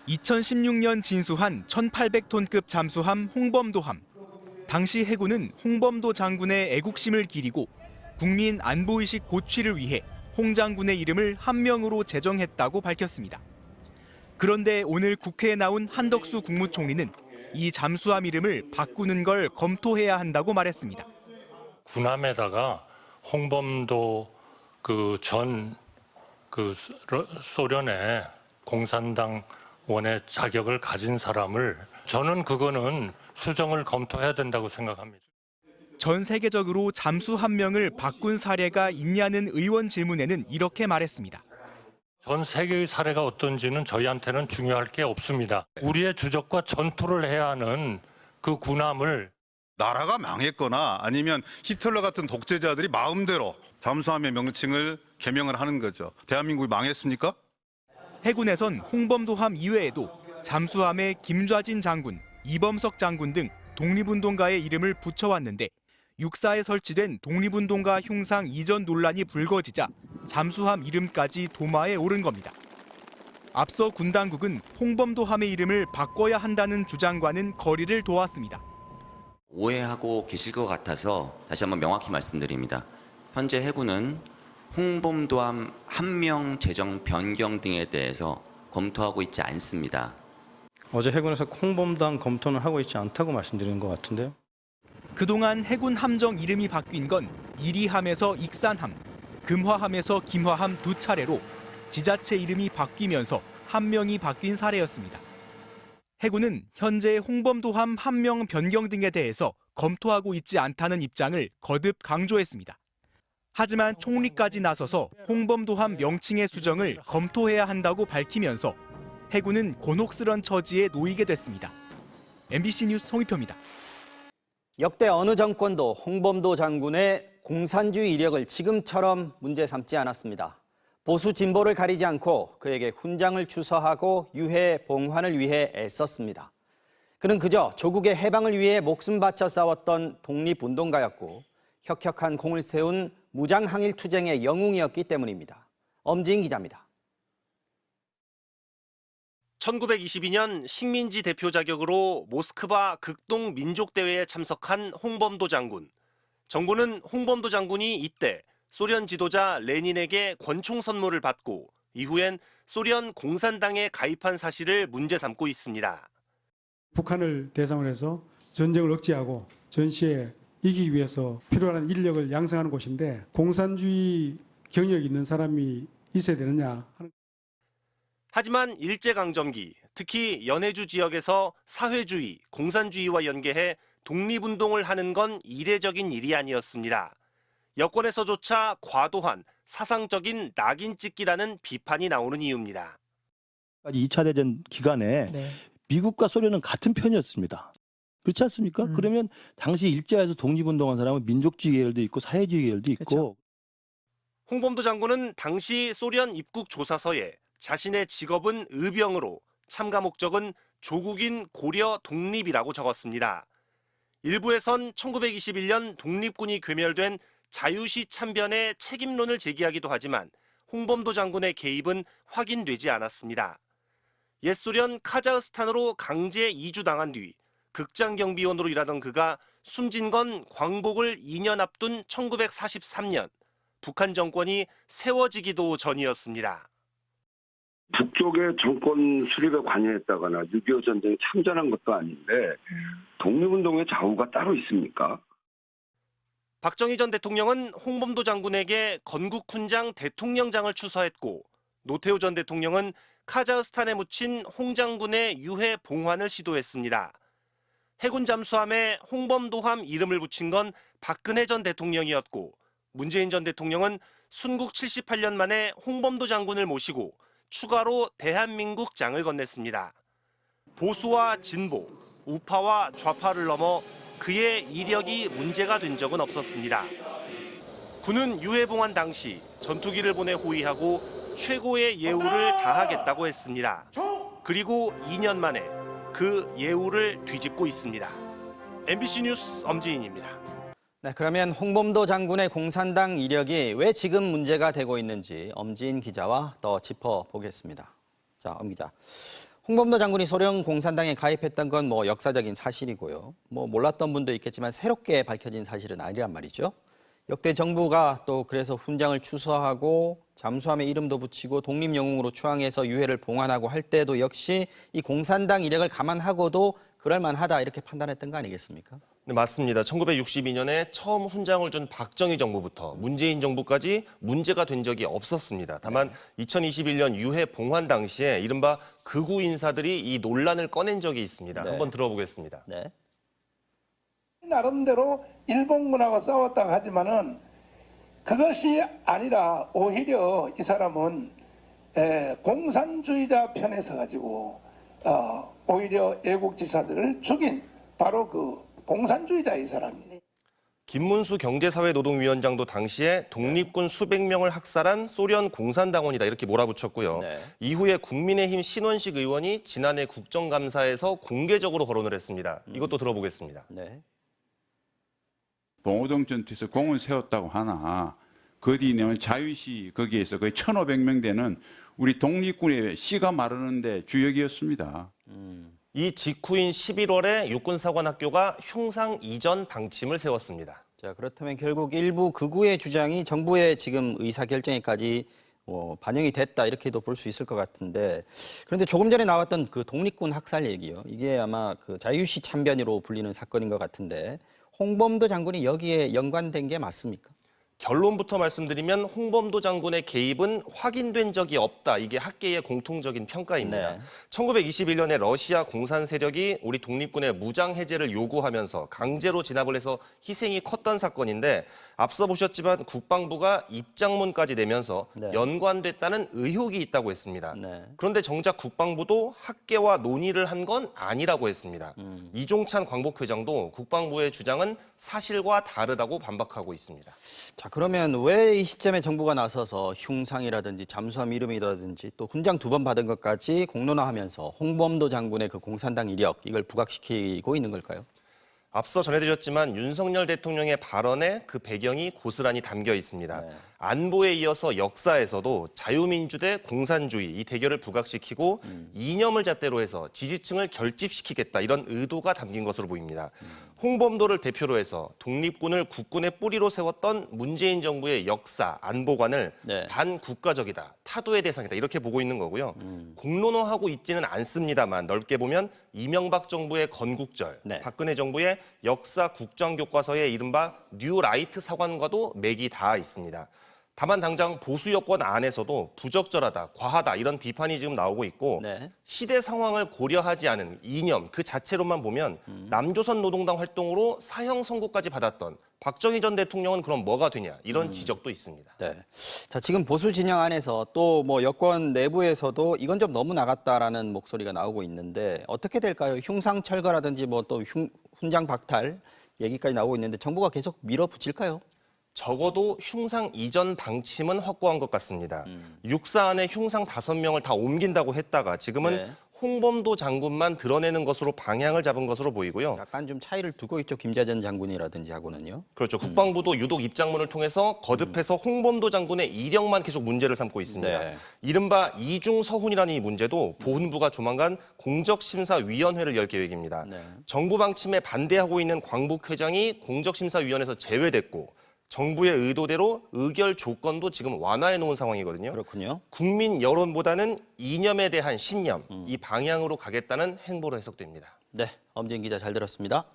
2016년 진수한 1800톤급 잠수함 홍범도함. 당시 해군은 홍범도 장군의 애국심을 기리고 국민 안보의식 고취를 위해 홍 장군의 이름을 함명으로 제정했다고 밝혔습니다. 그런데 오늘 국회에 나온 한덕수 국무총리는 이 잠수함 이름을 바꾸는 걸 검토해야 한다고 말했습니다. 군함에다가 홍범도 전 소련의 공산당원의 자격을 가진 사람을 저는 그거는 수정을 검토해야 된다고 생각합니다. 전 세계적으로 잠수함명을 바꾼 사례가 있냐는 의원 질문에는 이렇게 말했습니다. 전 세계의 사례가 어떤지는 저희한테는 중요할 게 없습니다. 우리의 주적과 전투를 해야 하는 그 군함을 나라가 망했거나 아니면 히틀러 같은 독재자들이 마음대로 잠수함의 명칭을 개명을 하는 거죠. 대한민국이 망했습니까? 해군에선 홍범도함 이외에도 잠수함에 김좌진 장군, 이범석 장군 등 독립운동가의 이름을 붙여왔는데 육사에 설치된 독립운동가 흉상 이전 논란이 불거지자 잠수함 이름까지 도마에 오른 겁니다. 앞서 군 당국은 홍범도함의 이름을 바꿔야 한다는 주장과는 거리를 둬왔습니다. 오해하고 계실 것 같아서 다시 한번 명확히 말씀드립니다. 현재 해군은 홍범도함 함명 제정 변경 등에 대해서 검토하고 있지 않습니다. 어제 해군에서 홍범도함 검토는 하고 있지 않다고 말씀드리는 것 같은데요. 그동안 해군 함정 이름이 바뀐 건 이리함에서 익산함, 금화함에서 김화함 두 차례로 지자체 이름이 바뀌면서 함명이 바뀐 사례였습니다. 해군은 현재 홍범도함 함명 변경 등에 대해서 검토하고 있지 않다는 입장을 거듭 강조했습니다. 하지만 총리까지 나서서 홍범도함 명칭의 수정을 검토해야 한다고 밝히면서 해군은 곤혹스런 처지에 놓이게 됐습니다. MBC 뉴스 송희표입니다. 역대 어느 정권도 홍범도 장군의 공산주의 이력을 지금처럼 문제 삼지 않았습니다. 보수 진보를 가리지 않고 그에게 훈장을 추서하고 유해 봉환을 위해 애썼습니다. 그는 그저 조국의 해방을 위해 목숨 바쳐 싸웠던 독립운동가였고 혁혁한 공을 세운 무장항일투쟁의 영웅이었기 때문입니다. 엄지인 기자입니다. 1922년 식민지 대표 자격으로 모스크바 극동 민족대회에 참석한 홍범도 장군. 정부는 홍범도 장군이 이때 소련 지도자 레닌에게 권총 선물을 받고 이후엔 소련 공산당에 가입한 사실을 문제 삼고 있습니다. 북한을 대상으로 해서 전쟁을 억제하고 전시에 이기기 위해서 필요한 인력을 양성하는 곳인데 공산주의 경력이 있는 사람이 있어야 되느냐 하는. 하지만 일제강점기, 특히 연해주 지역에서 사회주의, 공산주의와 연계해 독립운동을 하는 건 이례적인 일이 아니었습니다. 여권에서조차 과도한 사상적인 낙인 찍기라는 비판이 나오는 이유입니다. 2차 대전 기간에 미국과 소련은 같은 편이었습니다. 그렇지 않습니까? 그러면 당시 일제에서 독립운동한 사람은 민족주의 계열도 있고 사회주의 계열도 있고. 그렇죠. 홍범도 장군은 당시 소련 입국 조사서에 자신의 직업은 의병으로 참가 목적은 조국인 고려 독립이라고 적었습니다. 일부에선 1921년 독립군이 괴멸된 자유시 참변의 책임론을 제기하기도 하지만 홍범도 장군의 개입은 확인되지 않았습니다. 옛 소련 카자흐스탄으로 강제 이주당한 뒤 극장경비원으로 일하던 그가 숨진 건 광복을 2년 앞둔 1943년 북한 정권이 세워지기도 전이었습니다. 북쪽의 정권 수립에 관여했다거나 6.25 전쟁에 참전한 것도 아닌데 독립운동의 좌우가 따로 있습니까? 박정희 전 대통령은 홍범도 장군에게 건국훈장 대통령장을 추서했고 노태우 전 대통령은 카자흐스탄에 묻힌 홍 장군의 유해 봉환을 시도했습니다. 해군 잠수함에 홍범도함 이름을 붙인 건 박근혜 전 대통령이었고 문재인 전 대통령은 순국 78년 만에 홍범도 장군을 모시고 추가로 대한민국장을 건넸습니다. 보수와 진보, 우파와 좌파를 넘어 그의 이력이 문제가 된 적은 없었습니다. 군은 유해봉환 당시 전투기를 보내 호위하고 최고의 예우를 다하겠다고 했습니다. 그리고 2년 만에 그 예우를 뒤집고 있습니다. MBC 뉴스 엄지인입니다. 네, 그러면 홍범도 장군의 공산당 이력이 왜 지금 문제가 되고 있는지 엄지인 기자와 더 짚어보겠습니다. 자, 엄 기자. 홍범도 장군이 소련 공산당에 가입했던 건 뭐 역사적인 사실이고요. 뭐 몰랐던 분도 있겠지만 새롭게 밝혀진 사실은 아니란 말이죠. 역대 정부가 또 그래서 훈장을 추서하고 잠수함에 이름도 붙이고 독립영웅으로 추앙해서 유해를 봉환하고 할 때도 역시 이 공산당 이력을 감안하고도 그럴만하다 이렇게 판단했던 거 아니겠습니까? 네, 맞습니다. 1962년에 처음 훈장을 준 박정희 정부부터 문재인 정부까지 문제가 된 적이 없었습니다. 다만 2021년 유해 봉환 당시에 이른바 극우 인사들이 이 논란을 꺼낸 적이 있습니다. 네. 한번 들어보겠습니다. 네. 나름대로 일본군하고 싸웠다고 하지만은 그것이 아니라 오히려 이 사람은 공산주의자 편에 서 가지고 오히려 애국지사들을 죽인 바로 그 공산주의자 이 사람이. 김문수 경제사회노동위원장도 당시에 독립군 수백 명을 학살한 소련 공산당원이다 이렇게 몰아붙였고요. 네. 이후에 국민의힘 신원식 의원이 지난해 국정감사에서 공개적으로 거론을 했습니다. 이것도 들어보겠습니다. 네. 봉오동 전투에서 공을 세웠다고 하나 그 뒤에는 자유시 거기에서 거의 1,500명 되는 우리 독립군의 씨가 마르는데 주역이었습니다. 이 직후인 11월에 육군사관학교가 흉상 이전 방침을 세웠습니다. 자, 그렇다면 결국 일부 극우의 주장이 정부의 지금 의사결정에까지 반영이 됐다 이렇게도 볼 수 있을 것 같은데, 그런데 조금 전에 나왔던 그 독립군 학살 얘기요. 이게 아마 그 자유시 참변으로 불리는 사건인 것 같은데 홍범도 장군이 여기에 연관된 게 맞습니까? 결론부터 말씀드리면 홍범도 장군의 개입은 확인된 적이 없다. 이게 학계의 공통적인 평가입니다. 네. 1921년에 러시아 공산 세력이 우리 독립군의 무장 해제를 요구하면서 강제로 진압을 해서 희생이 컸던 사건인데 앞서 보셨지만 국방부가 입장문까지 내면서 네. 연관됐다는 의혹이 있다고 했습니다. 네. 그런데 정작 국방부도 학계와 논의를 한 건 아니라고 했습니다. 이종찬 광복회장도 국방부의 주장은 사실과 다르다고 반박하고 있습니다. 자, 그러면 왜 이 시점에 정부가 나서서 흉상이라든지 잠수함 이름이라든지 또 훈장 2번 받은 것까지 공론화하면서 홍범도 장군의 그 공산당 이력 이걸 부각시키고 있는 걸까요? 앞서 전해드렸지만 윤석열 대통령의 발언에 그 배경이 고스란히 담겨 있습니다. 네. 안보에 이어서 역사에서도 자유민주 대 공산주의 이 대결을 부각시키고 이념을 잣대로 해서 지지층을 결집시키겠다 이런 의도가 담긴 것으로 보입니다. 홍범도를 대표로 해서 독립군을 국군의 뿌리로 세웠던 문재인 정부의 역사, 안보관을 네. 반국가적이다, 타도의 대상이다 이렇게 보고 있는 거고요. 공론화하고 있지는 않습니다만 넓게 보면 이명박 정부의 건국절, 네. 박근혜 정부의 역사 국정교과서의 이른바 뉴라이트 사관과도 맥이 닿아 있습니다. 다만 당장 보수 여권 안에서도 부적절하다, 과하다 이런 비판이 지금 나오고 있고 네. 시대 상황을 고려하지 않은 이념 그 자체로만 보면 남조선 노동당 활동으로 사형 선고까지 받았던 박정희 전 대통령은 그럼 뭐가 되냐 이런 지적도 있습니다. 네. 자, 지금 보수 진영 안에서 또 뭐 여권 내부에서도 이건 좀 너무 나갔다라는 목소리가 나오고 있는데 어떻게 될까요? 흉상 철거라든지 뭐 또 훈장 박탈 얘기까지 나오고 있는데 정부가 계속 밀어붙일까요? 적어도 흉상 이전 방침은 확고한 것 같습니다. 육사 안에 흉상 5명을 다 옮긴다고 했다가 지금은 네. 홍범도 장군만 드러내는 것으로 방향을 잡은 것으로 보이고요. 약간 좀 차이를 두고 있죠. 김재전 장군이라든지 하고는요. 그렇죠. 국방부도 유독 입장문을 통해서 거듭해서 홍범도 장군의 이력만 계속 문제를 삼고 있습니다. 네. 이른바 이중서훈이라는 이 문제도 보훈부가 조만간 공적심사위원회를 열 계획입니다. 네. 정부 방침에 반대하고 있는 광복회장이 공적심사위원회에서 제외됐고 정부의 의도대로 의결 조건도 지금 완화해 놓은 상황이거든요. 그렇군요. 국민 여론보다는 이념에 대한 신념, 이 방향으로 가겠다는 행보로 해석됩니다. 네, 엄진 기자 잘 들었습니다.